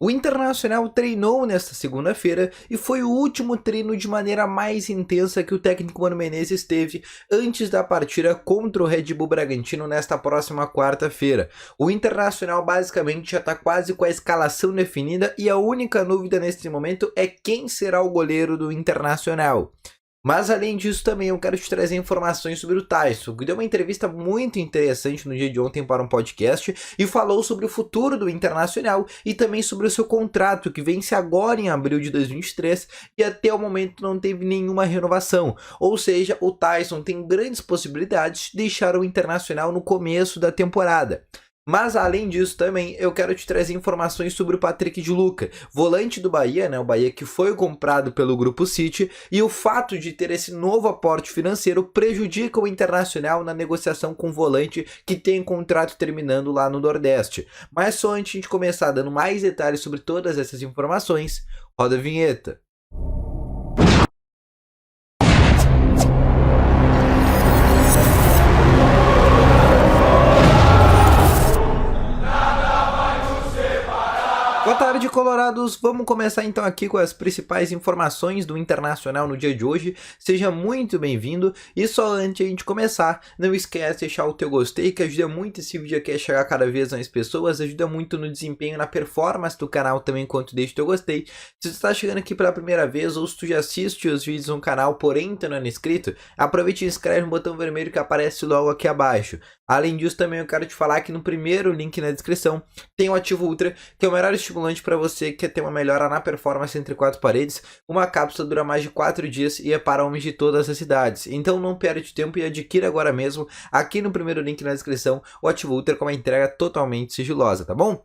O Internacional treinou nesta segunda-feira e foi o último treino de maneira mais intensa que o técnico Mano Menezes teve antes da partida contra o Red Bull Bragantino nesta próxima quarta-feira. O Internacional basicamente já está quase com a escalação definida e a única dúvida neste momento é quem será o goleiro do Internacional. Mas além disso também eu quero te trazer informações sobre o Tyson, que deu uma entrevista muito interessante no dia de ontem para um podcast e falou sobre o futuro do Internacional e também sobre o seu contrato que vence agora em abril de 2023 e até o momento não teve nenhuma renovação. Ou seja, o Tyson tem grandes possibilidades de deixar o Internacional no começo da temporada. Mas além disso também eu quero te trazer informações sobre o Patrick de Luca, volante do Bahia, né, o Bahia que foi comprado pelo Grupo City, e o fato de ter esse novo aporte financeiro prejudica o Internacional na negociação com o volante que tem contrato terminando lá no Nordeste. Mas só antes de começar dando mais detalhes sobre todas essas informações, roda a vinheta. Boa tarde, colorados! Vamos começar então aqui com as principais informações do Internacional no dia de hoje. Seja muito bem-vindo e só antes de a gente começar, não esquece de deixar o teu gostei, que ajuda muito esse vídeo aqui a chegar cada vez mais pessoas, ajuda muito no desempenho, na performance do canal também, enquanto deixa o teu gostei. Se tu está chegando aqui pela primeira vez ou se tu já assiste os vídeos no canal, porém tu não é inscrito, aproveite e inscreve no botão vermelho que aparece logo aqui abaixo. Além disso também eu quero te falar que no primeiro link na descrição tem o Ativo Ultra, que é o melhor estimulante para você que quer ter uma melhora na performance entre quatro paredes. Uma cápsula dura mais de 4 dias e é para homens de todas as idades. Então não perde tempo e adquira agora mesmo aqui no primeiro link na descrição o Ativo Ultra com uma entrega totalmente sigilosa, tá bom?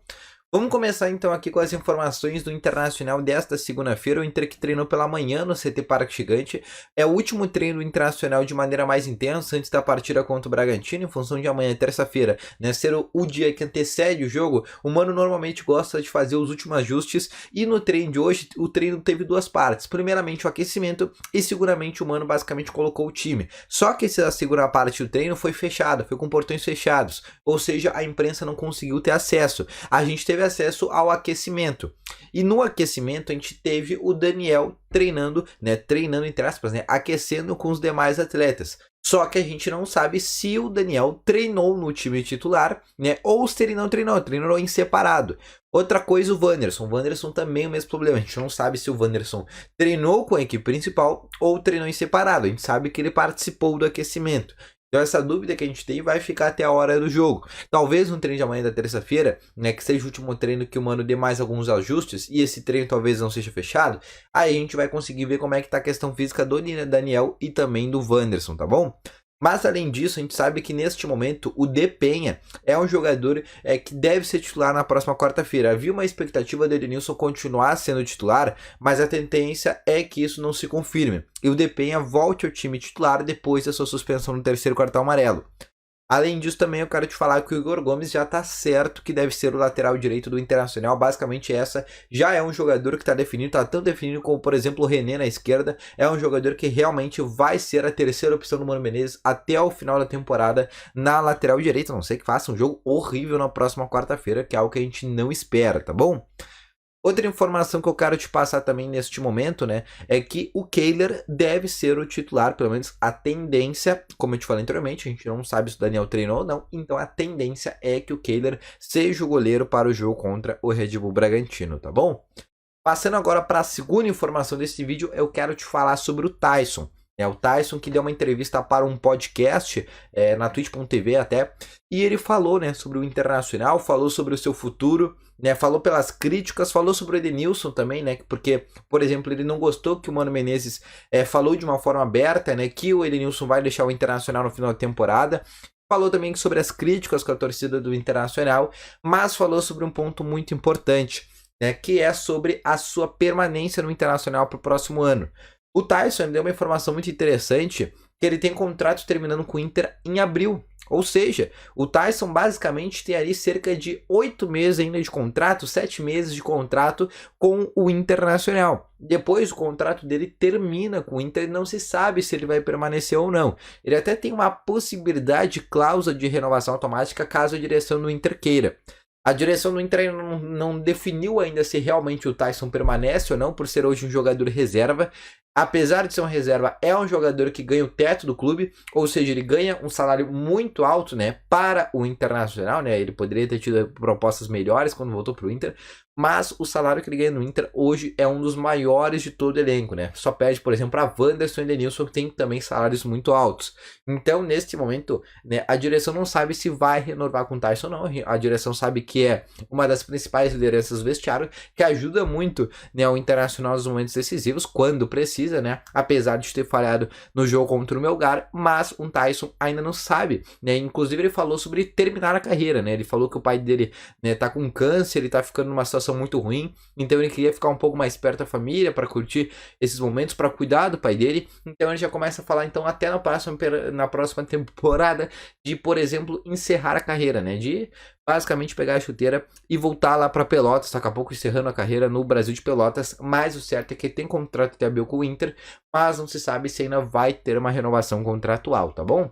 Vamos começar então aqui com as informações do Internacional desta segunda-feira. O Inter que treinou pela manhã no CT Parque Gigante. É o último treino do Internacional de maneira mais intensa antes da partida contra o Bragantino, em função de amanhã, terça-feira, né, ser o dia que antecede o jogo. O Mano normalmente gosta de fazer os últimos ajustes e no treino de hoje o treino teve duas partes. Primeiramente o aquecimento e seguramente o Mano basicamente colocou o time. Só que essa segunda parte do treino foi fechada, foi com portões fechados, ou seja, a imprensa não conseguiu ter acesso. A gente teve acesso ao aquecimento. E no aquecimento a gente teve o Daniel treinando, né, treinando entre aspas, né, aquecendo com os demais atletas. Só que a gente não sabe se o Daniel treinou no time titular, né, ou se ele não treinou, treinou em separado. Outra coisa, o Wanderson também é o mesmo problema. A gente não sabe se o Wanderson treinou com a equipe principal ou treinou em separado. A gente sabe que ele participou do aquecimento. Então essa dúvida que a gente tem vai ficar até a hora do jogo. Talvez no treino de amanhã da terça-feira, né, que seja o último treino que o Mano dê mais alguns ajustes e esse treino talvez não seja fechado, aí a gente vai conseguir ver como é que tá a questão física do Daniel e também do Wanderson, tá bom? Mas além disso, a gente sabe que neste momento o Depenha é um jogador que deve ser titular na próxima quarta-feira. Havia uma expectativa do Edenilson continuar sendo titular, mas a tendência é que isso não se confirme. E o Depenha volte ao time titular depois da sua suspensão no terceiro cartão amarelo. Além disso, também eu quero te falar que o Igor Gomes já está certo que deve ser o lateral direito do Internacional. Basicamente essa já é um jogador que está definido, está tão definido como, por exemplo, o René na esquerda. É um jogador que realmente vai ser a terceira opção do Mano Menezes até o final da temporada na lateral direita. A não sei que faça um jogo horrível na próxima quarta-feira, que é algo que a gente não espera, tá bom? Outra informação que eu quero te passar também neste momento, né, é que o Kehler deve ser o titular, pelo menos a tendência, como eu te falei anteriormente, a gente não sabe se o Daniel treinou ou não, então a tendência é que o Kehler seja o goleiro para o jogo contra o Red Bull Bragantino, tá bom? Passando agora para a segunda informação desse vídeo, eu quero te falar sobre o Tyson. É o Tyson que deu uma entrevista para um podcast na Twitch.tv até, e ele falou, né, sobre o Internacional, falou sobre o seu futuro, né, falou pelas críticas, falou sobre o Edenilson também, né, porque, por exemplo, ele não gostou que o Mano Menezes falou de uma forma aberta, né, que o Edenilson vai deixar o Internacional no final da temporada. Falou também sobre as críticas com a torcida do Internacional, mas falou sobre um ponto muito importante, né, que é sobre a sua permanência no Internacional para o próximo ano. O Tyson deu uma informação muito interessante, que ele tem contrato terminando com o Inter em abril. Ou seja, o Tyson basicamente tem ali cerca de 8 meses ainda de contrato, 7 meses de contrato com o Internacional. Depois o contrato dele termina com o Inter e não se sabe se ele vai permanecer ou não. Ele até tem uma possibilidade de cláusula de renovação automática caso a direção do Inter queira. A direção do Inter não definiu ainda se realmente o Taison permanece ou não, por ser hoje um jogador reserva. Apesar de ser um reserva, é um jogador que ganha o teto do clube, ou seja, ele ganha um salário muito alto, né, para o Internacional, né, ele poderia ter tido propostas melhores quando voltou para o Inter, mas o salário que ele ganha no Inter hoje é um dos maiores de todo o elenco, né, só perde, por exemplo, para Wanderson e Denilson, que tem também salários muito altos. Então, neste momento, né, a direção não sabe se vai renovar com o Taison ou não, a direção sabe que é uma das principais lideranças do vestiário, que ajuda muito, né, o Internacional nos momentos decisivos, quando precisa, né? Apesar de ter falhado no jogo contra o Melgar, mas o Taison ainda não sabe, né? Inclusive ele falou sobre terminar a carreira, né? Ele falou que o pai dele, né, tá com câncer, ele tá ficando numa situação muito ruim, então ele queria ficar um pouco mais perto da família para curtir esses momentos, para cuidar do pai dele. Então ele já começa a falar então até na próxima temporada de, por exemplo, encerrar a carreira, né? De basicamente pegar a chuteira e voltar lá para Pelotas, daqui a pouco encerrando a carreira no Brasil de Pelotas, mas o certo é que tem contrato até abril com o Inter, mas não se sabe se ainda vai ter uma renovação contratual, tá bom?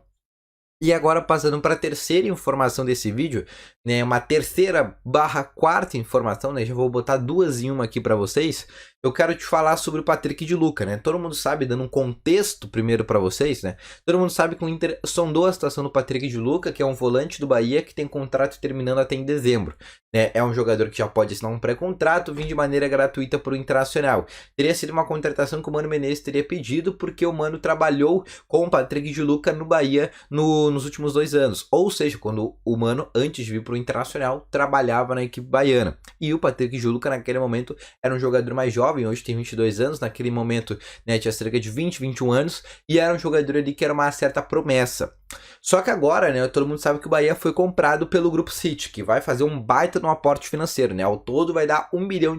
E agora passando para a terceira informação desse vídeo, né, uma terceira barra quarta informação, né, já vou botar duas em uma aqui para vocês. Eu quero te falar sobre o Patrick de Luca, né? Todo mundo sabe, dando um contexto primeiro para vocês, né? Todo mundo sabe que o Inter sondou a situação do Patrick de Luca, que é um volante do Bahia que tem contrato terminando até em dezembro, né? É um jogador que já pode assinar um pré-contrato, vir de maneira gratuita para o Internacional. Teria sido uma contratação que o Mano Menezes teria pedido, porque o Mano trabalhou com o Patrick de Luca no Bahia nos últimos 2 anos. Ou seja, quando o Mano, antes de vir para o Internacional, trabalhava na equipe baiana. E o Patrick de Luca, naquele momento, era um jogador mais jovem, hoje tem 22 anos, naquele momento, né, tinha cerca de 20, 21 anos, e era um jogador ali que era uma certa promessa. Só que agora, né, todo mundo sabe que o Bahia foi comprado pelo Grupo City, que vai fazer um baita no aporte financeiro, né? Ao todo vai dar R$1 bilhão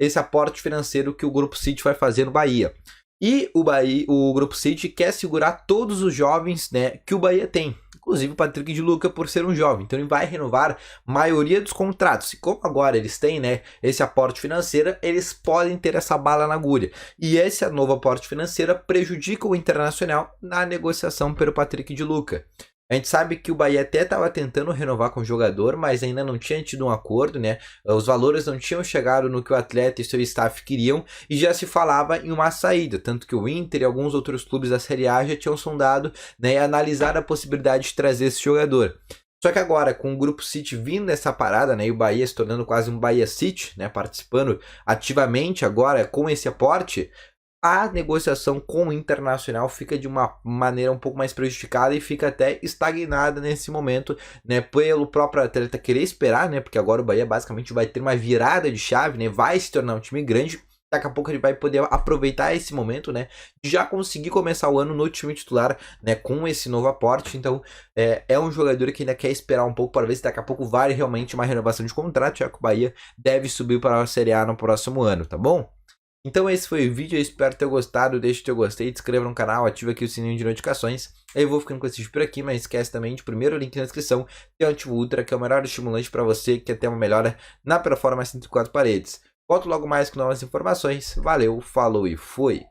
esse aporte financeiro que o Grupo City vai fazer no Bahia. E o Grupo City quer segurar todos os jovens, né, que o Bahia tem. Inclusive o Patrick de Luca por ser um jovem. Então ele vai renovar a maioria dos contratos. E como agora eles têm, né, esse aporte financeiro, eles podem ter essa bala na agulha. E esse novo aporte financeiro prejudica o Internacional na negociação pelo Patrick de Luca. A gente sabe que o Bahia até estava tentando renovar com o jogador, mas ainda não tinha tido um acordo, né? Os valores não tinham chegado no que o atleta e seu staff queriam e já se falava em uma saída, tanto que o Inter e alguns outros clubes da Série A já tinham sondado, né, e analisado a possibilidade de trazer esse jogador. Só que agora, com o Grupo City vindo nessa parada, né, e o Bahia se tornando quase um Bahia City, né, participando ativamente agora com esse aporte, a negociação com o Internacional fica de uma maneira um pouco mais prejudicada e fica até estagnada nesse momento, né, pelo próprio atleta querer esperar, né, porque agora o Bahia basicamente vai ter uma virada de chave, né, vai se tornar um time grande. Daqui a pouco ele vai poder aproveitar esse momento, né, de já conseguir começar o ano no time titular, né, com esse novo aporte. Então é um jogador que ainda quer esperar um pouco para ver se daqui a pouco vale realmente uma renovação de contrato, já que o Bahia deve subir para a Série A no próximo ano, tá bom? Então esse foi o vídeo, eu espero ter gostado, deixe o teu gostei, te inscreva no canal, ativa aqui o sininho de notificações. Eu vou ficando com esse vídeo por aqui, mas esquece também de primeiro link na descrição, tem o Ativo Ultra, que é o melhor estimulante para você que quer ter uma melhora na performance entre 4 paredes. Volto logo mais com novas informações, valeu, falou e fui!